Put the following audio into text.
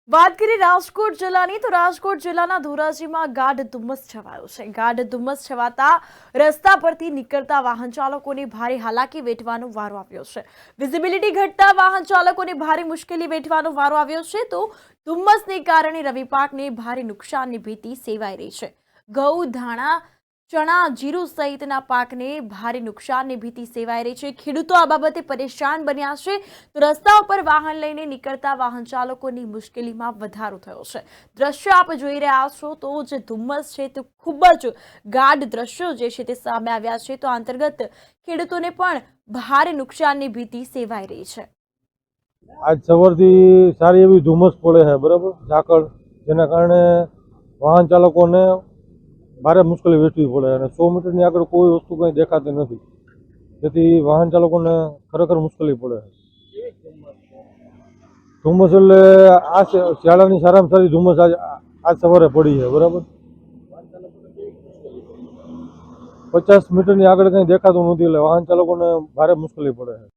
વાત કરીએ રાજકોટ જિલ્લાની તો રાજકોટ જિલ્લાના ધોરાજીમાં ગાઢ ધુમ્મસ છવાયો છે। ગાઢ ધુમ્મસ છવાતા રસ્તા પરથી નીકળતા વાહન ચાલકોને ભારે હાલાકી વેઠવાનો વારો આવ્યો છે। વિઝિબિલિટી ઘટતા વાહન ચાલકોને ભારે મુશ્કેલી વેઠવાનો વારો આવ્યો છે। તો ધુમ્મસને કારણે રવિ પાકને ભારે નુકસાનની ભીતિ સેવાઈ રહી છે। ઘઉં, ધાણા, ચણા, જીરું સહિતના પાકને ભારે નુકસાનની ભીતિ સેવાઈ રહી છે। ખેડૂતો આ બાબતે પરેશાન બન્યા છે। તો રસ્તા ઉપર વાહન લઈને નીકળતા વાહન ચાલકોની મુશ્કેલીમાં વધારો થયો છે। દ્રશ્ય આપ જોઈ રહ્યા છો તો જે ધુમ્મસ છે તે ખૂબ જ ગાઢ દ્રશ્યો જે છે તે સામે આવ્યા છે। તો આ અંતર્ગત ખેડૂતોને પણ ભારે નુકસાનની ભીતિ સેવાઈ રહી છે। આજ સવારથી સારી એવી ધુમ્મસ પડે છે, બરાબર, ઝાકળ, જેના કારણે વાહન ચાલકોને ભારે મુશ્કેલી વેઠવી પડે અને 100 મીટરની આગળ કોઈ વસ્તુ કંઈ દેખાતી નથી, જેથી વાહન ચાલકોને ખરેખર મુશ્કેલી પડે છે। ધુમ્મસ એટલે આ શિયાળાની સારામાં સારી ધુમ્મસ આજ સવારે પડી છે, બરાબર। 50 મીટરની આગળ કંઈ દેખાતું નથી એટલે વાહન ચાલકોને ભારે મુશ્કેલી પડે છે।